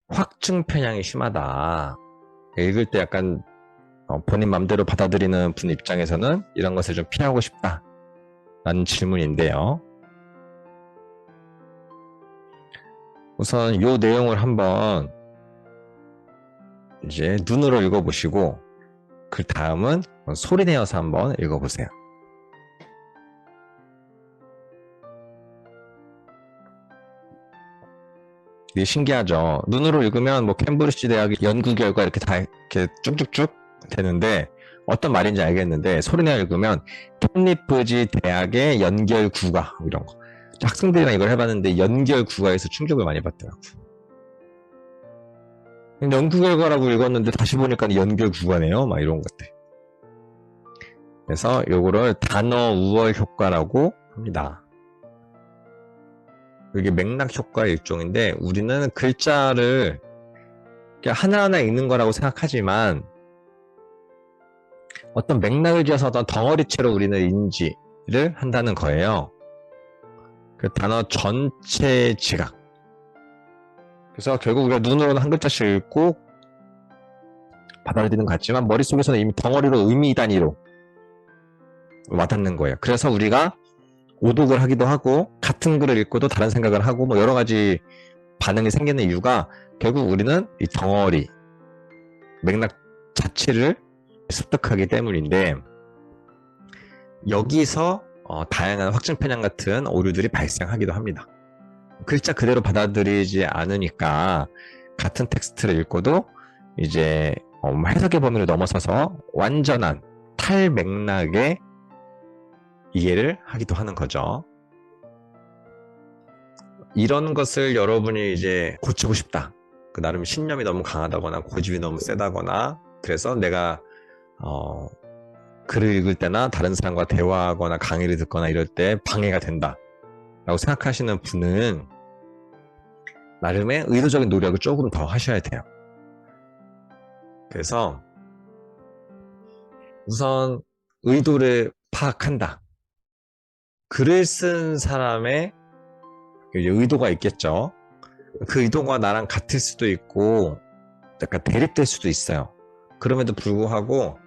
확증 편향이 심하다. 읽을 때 약간 본인 맘대로 받아들이는 분 입장에서는 이런 것을 좀 피하고 싶다 라는 질문인데요. 우선 이 내용을 한번 이제 눈으로 읽어보시고 그 다음은 소리 내어서 한번 읽어보세요. 이게 신기하죠. 눈으로 읽으면 뭐 캠브리지 대학의 연구 결과 이렇게 다 이렇게 쭉쭉쭉 되는데 어떤 말인지 알겠는데 소리 내어 읽으면 캠브리지 대학의 연결 구가 이런 거. 학생들이랑 이걸 해봤는데 연결 구가에서 충격을 많이 받더라고요. 연구 결과라고 읽었는데 다시 보니까 연결 구가네요. 막 이런 것들. 그래서 요거를 단어 우월 효과라고 합니다. 이게 맥락 효과의 일종인데 우리는 글자를 하나하나 읽는 거라고 생각하지만 어떤 맥락을 지어서 어떤 덩어리체로 우리는 인지를 한다는 거예요. 그 단어 전체 지각. 그래서 결국 우리가 눈으로는 한 글자씩 읽고 받아들이는 것 같지만 머릿속에서는 이미 덩어리로 의미 단위로 와닿는 거예요. 그래서 우리가 오독을 하기도 하고 같은 글을 읽고도 다른 생각을 하고 뭐 여러 가지 반응이 생기는 이유가 결국 우리는 이 덩어리 맥락 자체를 습득하기 때문인데 여기서 다양한 확증 편향 같은 오류들이 발생하기도 합니다. 글자 그대로 받아들이지 않으니까 같은 텍스트를 읽고도 이제 해석의 범위를 넘어서서 완전한 탈맥락의 이해를 하기도 하는 거죠. 이런 것을 여러분이 이제 고치고 싶다. 그 나름 신념이 너무 강하다거나 고집이 너무 세다거나 그래서 내가 글을 읽을 때나 다른 사람과 대화하거나 강의를 듣거나 이럴 때 방해가 된다 라고 생각하시는 분은 나름의 의도적인 노력을 조금 더 하셔야 돼요. 그래서 우선 의도를 파악한다. 글을 쓴 사람의 의도가 있겠죠. 그 의도가 나랑 같을 수도 있고 약간 대립될 수도 있어요. 그럼에도 불구하고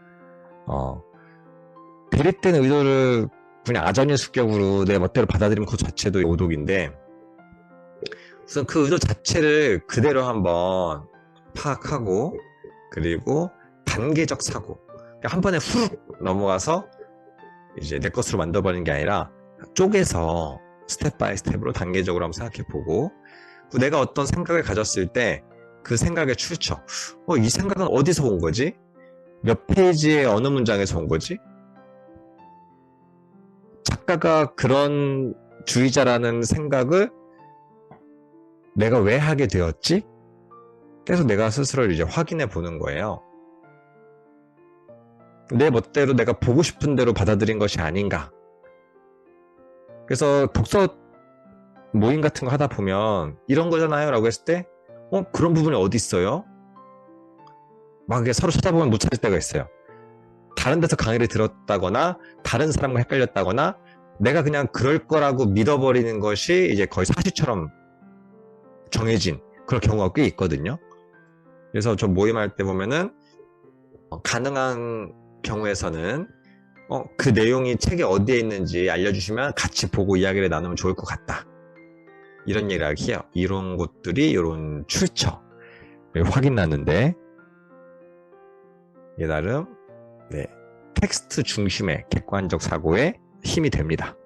대립된 의도를 그냥 아전인수격으로 내 멋대로 받아들이면 그 자체도 오독인데 우선 그 의도 자체를 그대로 한번 파악하고 그리고 단계적 사고 한 번에 후룩 넘어가서 이제 내 것으로 만들어버리는 게 아니라 쪼개서 스텝 바이 스텝으로 단계적으로 한번 생각해보고 내가 어떤 생각을 가졌을 때 그 생각의 출처 이 생각은 어디서 온 거지? 몇 페이지의 어느 문장에서 온 거지? 작가가 그런 주의자라는 생각을 내가 왜 하게 되었지? 그래서 내가 스스로를 이제 확인해 보는 거예요. 내 멋대로 내가 보고 싶은 대로 받아들인 것이 아닌가. 그래서 독서 모임 같은 거 하다 보면 이런 거잖아요 라고 했을 때 그런 부분이 어디 있어요? 막 서로 찾아보면 못 찾을 때가 있어요. 다른 데서 강의를 들었다거나 다른 사람과 헷갈렸다거나 내가 그냥 그럴 거라고 믿어버리는 것이 이제 거의 사실처럼 정해진 그런 경우가 꽤 있거든요. 그래서 저 모임할 때 보면은 가능한 경우에서는 그 내용이 책에 어디에 있는지 알려주시면 같이 보고 이야기를 나누면 좋을 것 같다. 이런 얘기를 해요. 이런 것들이 이런 출처를 확인하는데 이게 나름 텍스트 중심의 객관적 사고에 힘이 됩니다.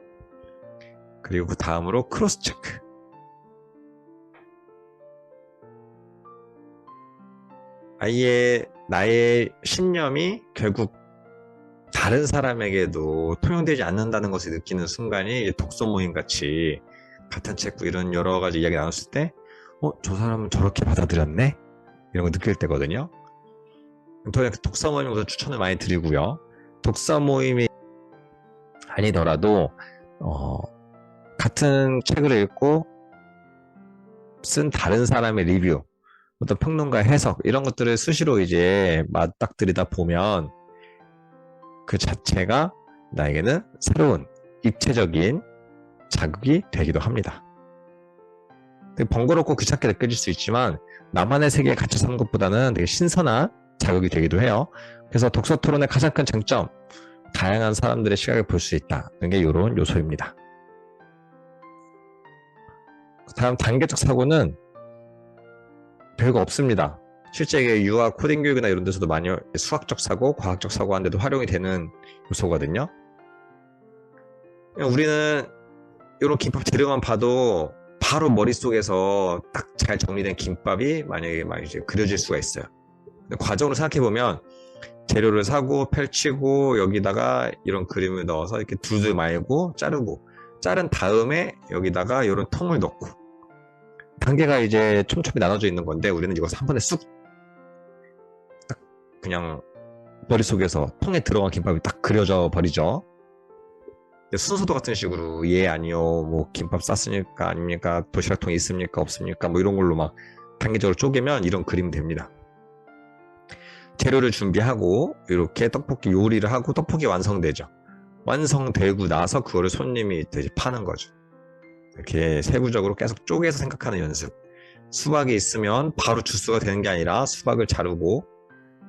그리고 그 다음으로 크로스 체크. 아예 나의 신념이 결국 다른 사람에게도 통용되지 않는다는 것을 느끼는 순간이 독서 모임 같이 같은 책 이런 여러 가지 이야기 나눴을 때 저 사람은 저렇게 받아들였네? 이런 거 느낄 때거든요. 저는 독서 모임 우선 추천을 많이 드리고요. 독서 모임이 아니더라도 같은 책을 읽고 쓴 다른 사람의 리뷰, 어떤 평론가 해석 이런 것들을 수시로 이제 맞닥뜨리다 보면 그 자체가 나에게는 새로운 입체적인 자극이 되기도 합니다. 되게 번거롭고 귀찮게 느껴질 수 있지만 나만의 세계에 갇혀 사는 것보다는 되게 신선한 자극이 되기도 해요. 그래서 독서 토론의 가장 큰 장점, 다양한 사람들의 시각을 볼 수 있다는 게 이런 요소입니다. 다음 단계적 사고는 별거 없습니다. 실제 유아 코딩 교육이나 이런 데서도 많이 수학적 사고, 과학적 사고 하는데도 활용이 되는 요소거든요. 우리는 이런 김밥 재료만 봐도 바로 머릿속에서 딱 잘 정리된 김밥이 만약에 막 이제 그려질 수가 있어요. 근데 과정으로 생각해보면 재료를 사고 펼치고 여기다가 이런 그림을 넣어서 이렇게 둘둘 말고 자르고 자른 다음에 여기다가 이런 통을 넣고 단계가 이제 촘촘히 나눠져 있는 건데 우리는 이것을 한 번에 쑥 딱 그냥 머릿속에서 통에 들어간 김밥이 딱 그려져 버리죠. 순서도 같은 식으로 예 아니요 뭐 김밥 쌌으니까 아닙니까 도시락통이 있습니까 없습니까 뭐 이런 걸로 막 단계적으로 쪼개면 이런 그림이 됩니다. 재료를 준비하고 이렇게 떡볶이 요리를 하고 떡볶이 완성되죠. 완성되고 나서 그거를 손님이 이제 파는 거죠. 이렇게 세부적으로 계속 쪼개서 생각하는 연습. 수박이 있으면 바로 주스가 되는 게 아니라 수박을 자르고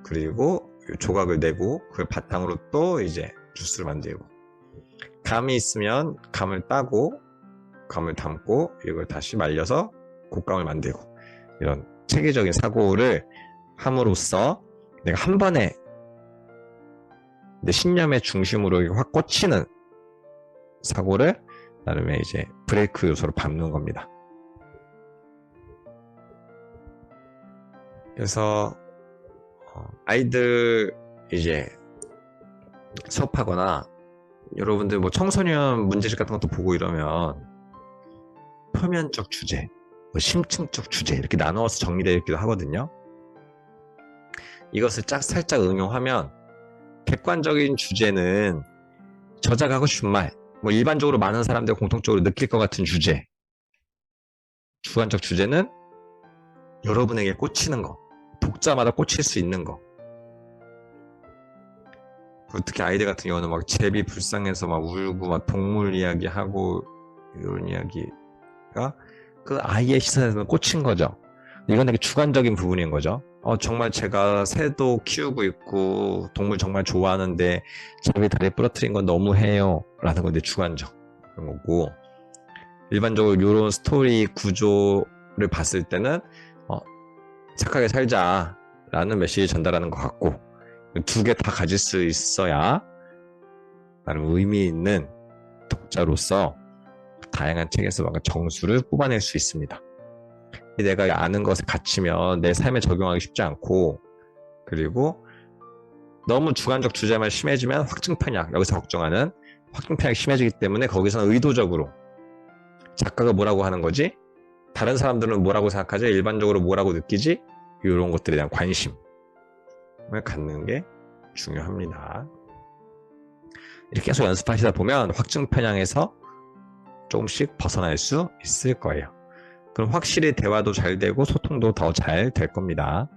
그리고 조각을 내고 그걸 바탕으로 또 이제 주스를 만들고 감이 있으면 감을 따고 감을 담고 이걸 다시 말려서 곶감을 만들고 이런 체계적인 사고를 함으로써 내가 한 번에 내 신념의 중심으로 확 꽂히는 사고를 나름의 이제 브레이크 요소로 밟는 겁니다. 그래서 아이들 이제 수업하거나 여러분들 뭐 청소년 문제집 같은 것도 보고 이러면 표면적 주제, 뭐 심층적 주제 이렇게 나누어서 정리되어 있기도 하거든요. 이것을 살짝 응용하면 객관적인 주제는 저자가 하고 싶은 말, 뭐 일반적으로 많은 사람들이 공통적으로 느낄 것 같은 주제, 주관적 주제는 여러분에게 꽂히는 거, 독자마다 꽂힐 수 있는 거. 특히 아이들 같은 경우는 막 제비 불쌍해서 막 울고 막 동물 이야기하고 이런 이야기가 그 아이의 시선에서는 꽂힌 거죠. 이건 되게 주관적인 부분인 거죠. 정말 제가 새도 키우고 있고 동물 정말 좋아하는데 제비 다리에 부러뜨린 건 너무해요 라는 건데 주관적 그런 거고, 일반적으로 이런 스토리 구조를 봤을 때는 착하게 살자 라는 메시지 전달하는 것 같고, 두 개 다 가질 수 있어야 나름 의미 있는 독자로서 다양한 책에서 뭔가 정수를 뽑아낼 수 있습니다. 내가 아는 것에 갇히면 내 삶에 적용하기 쉽지 않고, 그리고 너무 주관적 주제만 심해지면 확증편향, 여기서 걱정하는 확증편향이 심해지기 때문에 거기서는 의도적으로 작가가 뭐라고 하는 거지? 다른 사람들은 뭐라고 생각하지? 일반적으로 뭐라고 느끼지? 이런 것들에 대한 관심을 갖는 게 중요합니다. 이렇게 계속 연습하시다 보면 확증편향에서 조금씩 벗어날 수 있을 거예요. 그럼 확실히 대화도 잘 되고 소통도 더 잘 될 겁니다.